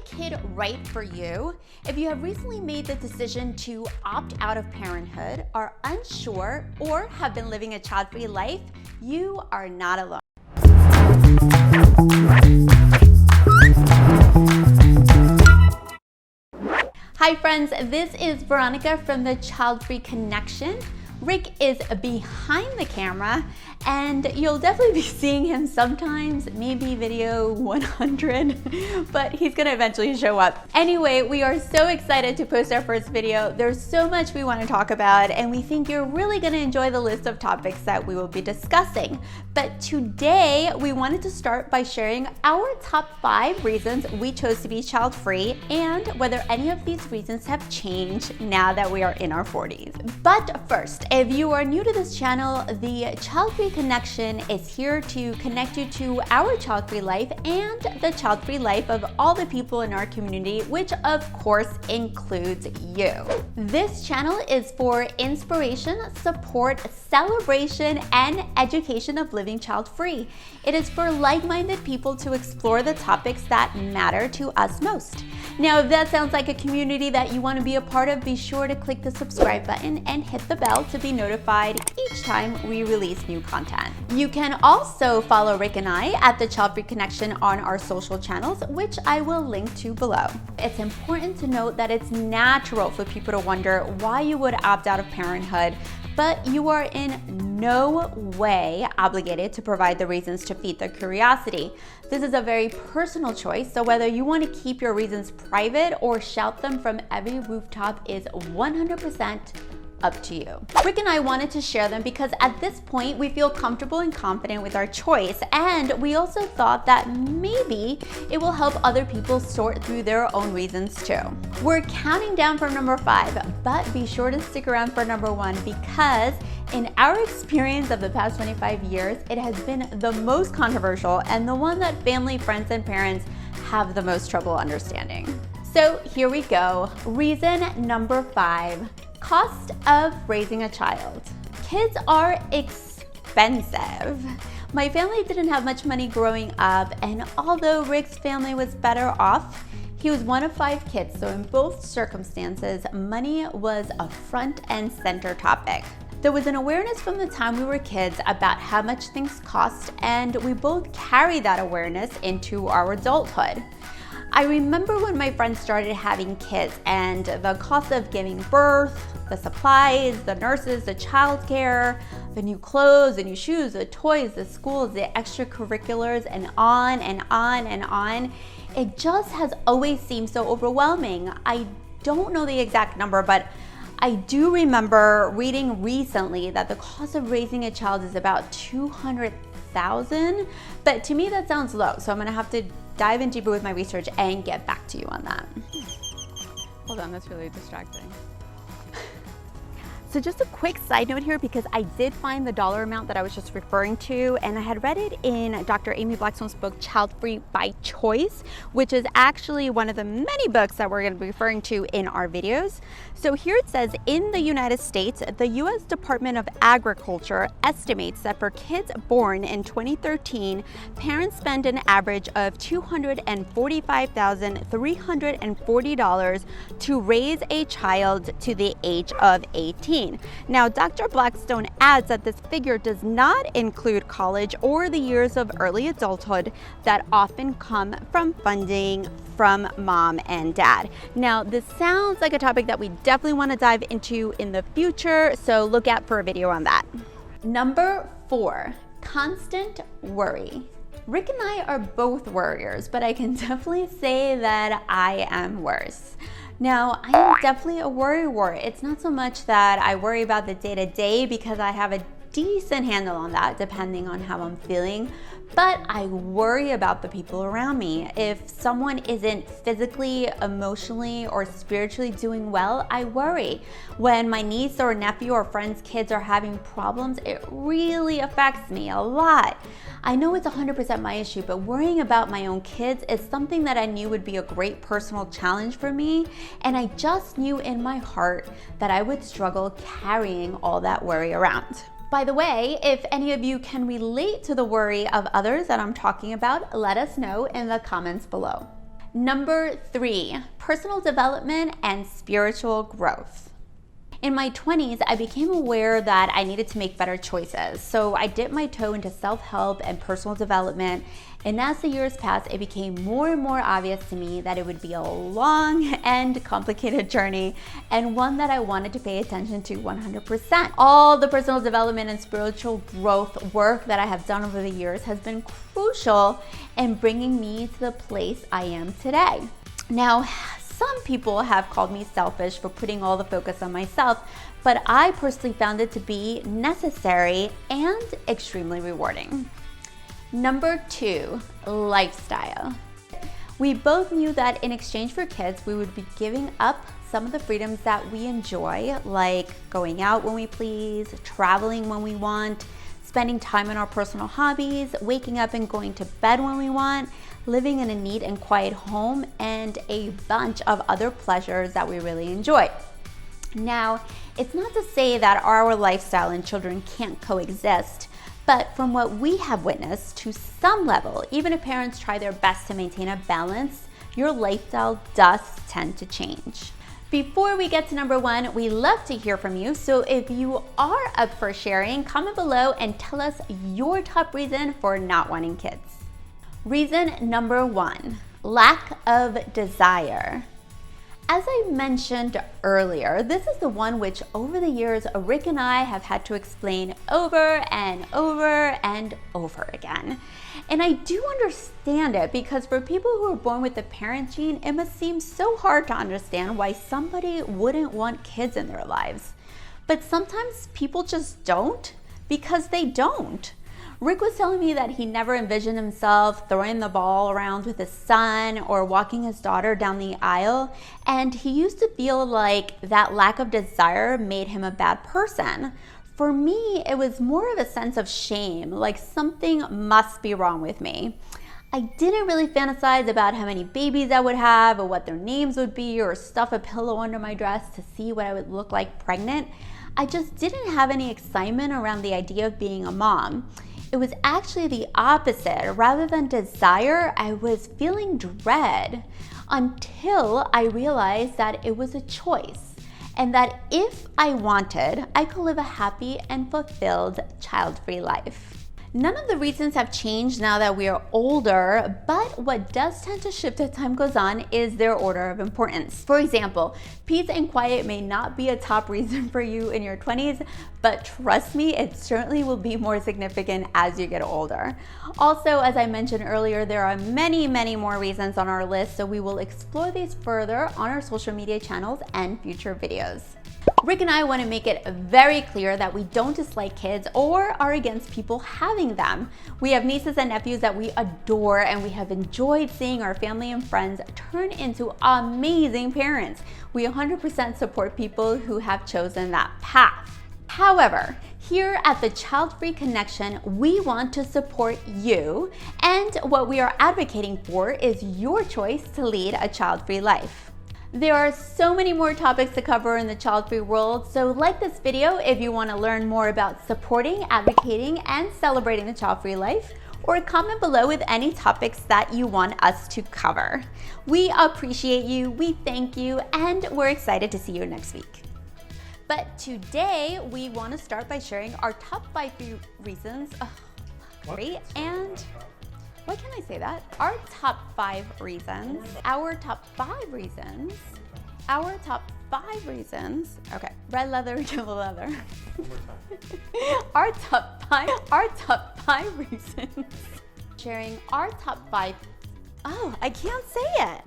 a kid right for you? If you have recently made the decision to opt out of parenthood, are unsure, or have been living a child-free life, you are not alone. Hi friends, this is Veronica from the Childfree Connection. Rick is behind the camera, and you'll definitely be seeing him sometimes, maybe video 100, but he's gonna eventually show up. Anyway, we are so excited to post our first video. There's so much we want to talk about, and we think you're really gonna enjoy the list of topics that we will be discussing. But today, we wanted to start by sharing our top 5 reasons we chose to be child-free and whether any of these reasons have changed now that we are in our 40s. But first, if you are new to this channel, the Childfree Connection is here to connect you to our child-free life and the child-free life of all the people in our community, which of course includes you. This channel is for inspiration, support, celebration, and education of living child-free. It is for like-minded people to explore the topics that matter to us most. Now, if that sounds like a community that you want to be a part of, be sure to click the subscribe button and hit the bell to be notified each time we release new content. You can also follow Rick and I at the Childfree Connection on our social channels, which I will link to below. It's important to note that it's natural for people to wonder why you would opt out of parenthood, but you are in no way obligated to provide the reasons to feed their curiosity. This is a very personal choice, so whether you want to keep your reasons private or shout them from every rooftop is 100% up to you. Rick and I wanted to share them because at this point we feel comfortable and confident with our choice, and we also thought that maybe it will help other people sort through their own reasons too. We're counting down from number 5, but be sure to stick around for number 1 because in our experience of the past 25 years, it has been the most controversial and the one that family, friends, and parents have the most trouble understanding. So here we go. Reason number 5. Cost of raising a child. Kids are expensive. My family didn't have much money growing up, and although Rick's family was better off, he was one of 5 kids, so in both circumstances, money was a front and center topic. There was an awareness from the time we were kids about how much things cost, and we both carried that awareness into our adulthood. I remember when my friends started having kids and the cost of giving birth, the supplies, the nurses, the childcare, the new clothes, the new shoes, the toys, the schools, the extracurriculars, and on and on and on. It just has always seemed so overwhelming. I don't know the exact number, but I do remember reading recently that the cost of raising a child is about $200,000, but to me that sounds low, so I'm gonna have to dive in deeper with my research and get back to you on that. Hold on, that's really distracting. So just a quick side note here, because I did find the dollar amount that I was just referring to, and I had read it in Dr. Amy Blackstone's book, Child-Free by Choice, which is actually one of the many books that we're going to be referring to in our videos. So here it says, in the United States, the U.S. Department of Agriculture estimates that for kids born in 2013, parents spend an average of $245,340 to raise a child to the age of 18. Now, Dr. Blackstone adds that this figure does not include college or the years of early adulthood that often come from funding from mom and dad. Now, this sounds like a topic that we definitely want to dive into in the future, so look out for a video on that. Number 4, constant worry. Rick and I are both worriers, but I can definitely say that I am worse. Now, I am definitely a worrywart. It's not so much that I worry about the day-to-day because I have a decent handle on that depending on how I'm feeling, but I worry about the people around me. If someone isn't physically, emotionally, or spiritually doing well, I worry. When my niece or nephew or friend's kids are having problems, it really affects me a lot. I know it's 100% my issue, but worrying about my own kids is something that I knew would be a great personal challenge for me, and I just knew in my heart that I would struggle carrying all that worry around. By the way, if any of you can relate to the worry of others that I'm talking about, let us know in the comments below. Number 3, personal development and spiritual growth. In my 20s, I became aware that I needed to make better choices. So I dipped my toe into self-help and personal development. And as the years passed, it became more and more obvious to me that it would be a long and complicated journey, and one that I wanted to pay attention to 100%. All the personal development and spiritual growth work that I have done over the years has been crucial in bringing me to the place I am today. Now, some people have called me selfish for putting all the focus on myself, but I personally found it to be necessary and extremely rewarding. Number 2, lifestyle. We both knew that in exchange for kids, we would be giving up some of the freedoms that we enjoy, like going out when we please, traveling when we want, spending time on our personal hobbies, waking up and going to bed when we want, living in a neat and quiet home, and a bunch of other pleasures that we really enjoy. Now, it's not to say that our lifestyle and children can't coexist, but from what we have witnessed, to some level, even if parents try their best to maintain a balance, your lifestyle does tend to change. Before we get to number 1, we love to hear from you. So if you are up for sharing, comment below and tell us your top reason for not wanting kids. Reason number 1, lack of desire. As I mentioned earlier, this is the one which over the years, Rick and I have had to explain over and over and over again. And I do understand it, because for people who are born with the parent gene, it must seem so hard to understand why somebody wouldn't want kids in their lives. But sometimes people just don't, because they don't. Rick was telling me that he never envisioned himself throwing the ball around with his son or walking his daughter down the aisle, and he used to feel like that lack of desire made him a bad person. For me, it was more of a sense of shame, like something must be wrong with me. I didn't really fantasize about how many babies I would have or what their names would be, or stuff a pillow under my dress to see what I would look like pregnant. I just didn't have any excitement around the idea of being a mom. It was actually the opposite. Rather than desire, I was feeling dread, until I realized that it was a choice, and that if I wanted, I could live a happy and fulfilled child-free life. None of the reasons have changed now that we are older, but what does tend to shift as time goes on is their order of importance. For example, peace and quiet may not be a top reason for you in your 20s, but trust me, it certainly will be more significant as you get older. Also, as I mentioned earlier, there are many, many more reasons on our list, so we will explore these further on our social media channels and future videos. Rick and I want to make it very clear that we don't dislike kids or are against people having them. We have nieces and nephews that we adore, and we have enjoyed seeing our family and friends turn into amazing parents. We 100% support people who have chosen that path. However, here at the Childfree Connection, we want to support you, and what we are advocating for is your choice to lead a child-free life. There are so many more topics to cover in the child-free world, so like this video if you want to learn more about supporting, advocating, and celebrating the child-free life, or comment below with any topics that you want us to cover. We appreciate you, we thank you, and we're excited to see you next week. But today, we want to start by sharing our top 5 reasons. And why can't I say that? Our top 5 reasons. Our top 5 reasons. Our top 5 reasons. Okay. Red leather, yellow leather. Our top 5. Our top 5 reasons. Sharing our top 5. Oh, I can't say it.